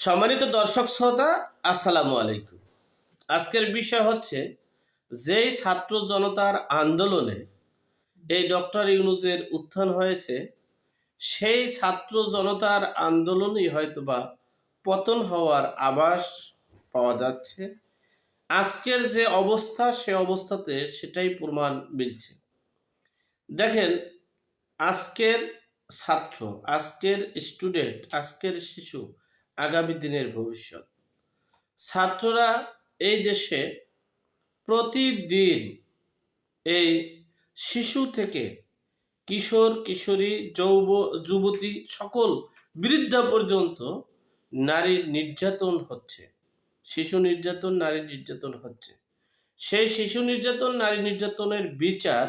সম্মানিত দর্শক শ্রোতা, আসসালামু আলাইকুম। আজকের বিষয় হচ্ছে যেই ছাত্র জনতার আন্দোলনে এই ডক্টর ইউনূসের উত্থান হয়েছে, সেই ছাত্র জনতার আন্দোলনই হয়তোবা পতন হওয়ার আভাস পাওয়া যাচ্ছে। আজকের যে অবস্থা, সে অবস্থাতে সেটাই প্রমাণ মিলছে। দেখেন, আজকের ছাত্র, আজকের স্টুডেন্ট, আজকের শিশু আগামী দিনের ভবিষ্যৎ। ছাত্ররা এই দেশে প্রতিদিন এই শিশু থেকে কিশোর কিশোরী যুবতী সকল বৃদ্ধা পর্যন্ত নারীর নির্যাতন হচ্ছে। শিশু নির্যাতন, নারী নির্যাতন হচ্ছে। সেই শিশু নির্যাতন, নারী নির্যাতনের বিচার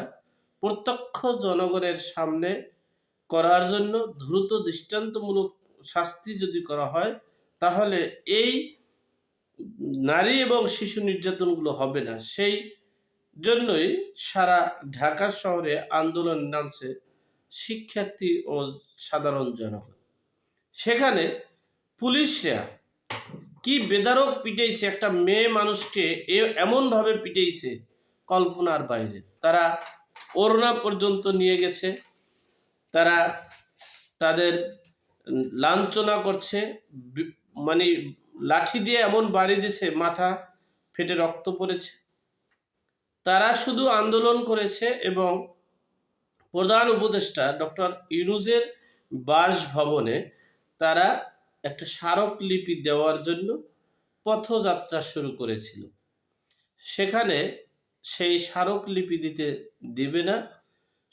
প্রত্যক্ষ জনগণের সামনে করার জন্য দ্রুত দৃষ্টান্তমূলক শাস্তি যদি করা হয়, তাহলে এই নারী এবং শিশু নির্যাতনগুলো হবে না। সেই জন্যই সারা ঢাকা শহরে আন্দোলন নামছে শিক্ষার্থী ও সাধারণ জনগণ। সেখানে পুলিশরা কি বেধড়ক পিটাইছে, একটা মেয়ে মানুষকে এমনভাবে পিটাইছে কল্পনার বাইরে। তারা ওড়না পর্যন্ত নিয়ে গেছে, তারা তাদের লাঞ্ছনা করছে, মানে লাঠি দিয়ে এমন বাড়ি দিছে, মাথা ফেটে রক্ত পড়েছে। তারা শুধু আন্দোলন করেছে এবং প্রধান উপদেষ্টা ডক্টর ইউনূসের বাসভবনে তারা একটা স্মারকলিপি দেওয়ার জন্য পথযাত্রা শুরু করেছিল। সেখানে সেই স্মারকলিপি দিতে দিবে না,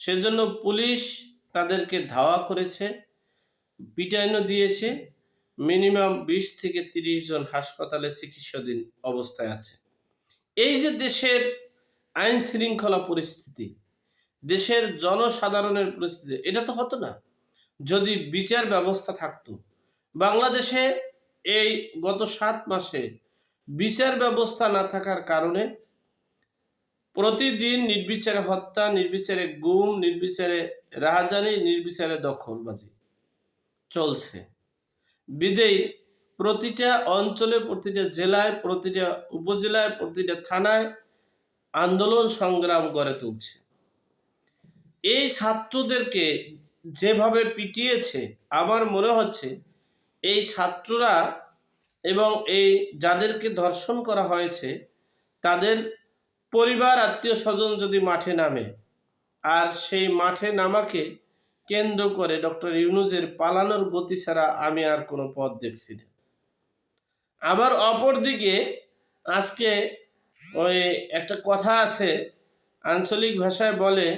সেজন্য পুলিশ তাদেরকে ধাওয়া করেছে, পিটানো দিয়েছে। মিনিমাম 20 থেকে 30 জন হাসপাতালে চিকিৎসাধীন অবস্থায় আছে। এই যে দেশের আইন শৃঙ্খলা পরিস্থিতি, দেশের জনসাধারণের পরিস্থিতি, এটা তো হতো না যদি বিচার ব্যবস্থা থাকতো। বাংলাদেশে এই গত 7 মাসে বিচার ব্যবস্থা না থাকার কারণে প্রতিদিন নির্বিচারে হত্যা, নির্বিচারে গুম, নির্বিচারে রাহাজানি, নির্বিচারে দখলবাজি চলছে। বিদেয়ী প্রতিটা অঞ্চলে, প্রতিটা জেলায়, প্রতিটা উপজেলায়, প্রতিটা থানায় আন্দোলন সংগ্রাম গড়ে তুলছে। এই ছাত্রদেরকে যেভাবে পিটিয়েছে, আমার মনে হচ্ছে এই ছাত্ররা এবং এই যাদেরকে ধর্ষণ করা হয়েছে তাদের পরিবার, আত্মীয় স্বজন যদি মাঠে নামে, আর সেই মাঠে নামাকে কেন্দ্র করে ডক্টর ইউনূসের পালানোর গতি ছাড়া আমি আর কোনো পথ দেখছি না। আবার অপরদিকে আজকে ওই একটা কথা আছে, আঞ্চলিক ভাষায় বলে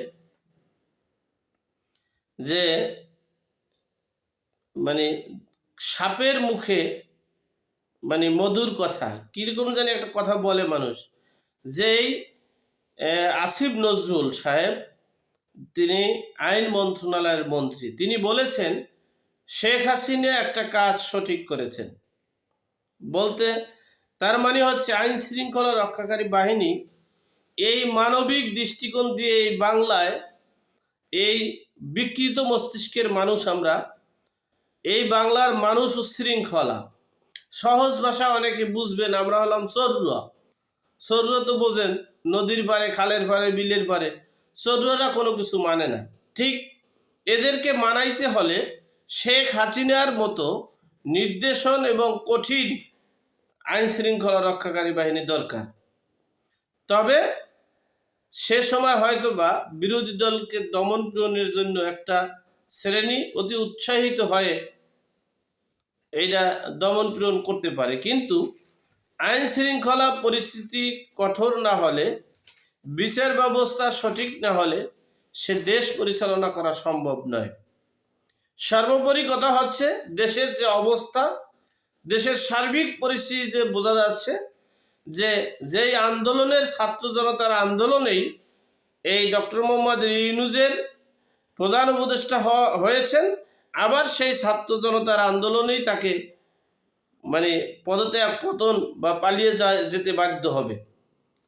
যে মানে সাপের মুখে মানে মধুর কথা, কিরকম জানি একটা কথা বলে মানুষ। যেই আসিফ নজরুল সাহেব, তিনি আইন মন্ত্রণালয়ের মন্ত্রী, তিনি বলেছেন শেখ হাসিনা একটা কাজ সঠিক করেছেন। বলতে তার মানে হচ্ছে আইন শৃঙ্খলা রক্ষাকারী বাহিনী এই মানবিক দৃষ্টিকোণ দিয়ে এই বাংলায়, এই বিকৃত মস্তিষ্কের মানুষ আমরা, এই বাংলার মানুষ উচ্ছৃঙ্খলা, সহজ ভাষা অনেকে বুঝবেন, আমরা হলাম চোররা। চোররা তো বোঝেন, নদীর পারে, খালের পারে, বিলের পারে। চোররা কোনো কিছু মানে না। ঠিক এদেরকে মানাইতে হলে শেখ হাসিনার মতো নির্দেশন এবং কঠিন আইন শৃঙ্খলা রক্ষাকারী বাহিনী দরকার। তবে সে সময় হয়তো বা বিরোধী দলকে দমন পীড়নের জন্য একটা শ্রেণী অতি উৎসাহিত হয়ে এইটা দমন পীড়ন করতে পারে, কিন্তু আইন শৃঙ্খলা পরিস্থিতি কঠোর না হলে, বিচার ব্যবস্থা সঠিক না হলে সে দেশ পরিচালনা করা সম্ভব নয়। সর্বোপরি কথা হচ্ছে, দেশের যে অবস্থা, দেশের সার্বিক পরিস্থিতিতে বোঝা যাচ্ছে যে যেই আন্দোলনের, ছাত্র জনতার আন্দোলনেই এই ডক্টর মোহাম্মদ ইউনূসের প্রধান উপদেষ্টা হয়েছেন, আবার সেই ছাত্র জনতার আন্দোলনেই তাকে মানে পদত্যাগ, পতন বা পালিয়ে যেতে বাধ্য হবে।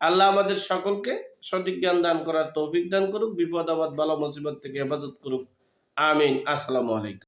আল্লাহ আমাদের সকলকে সঠিক জ্ঞান দান করার তৌফিক দান করুক, বিপদ আপদ বালা মুসিবত থেকে হেফাজত করুক। আমিন। আসসালামু আলাইকুম।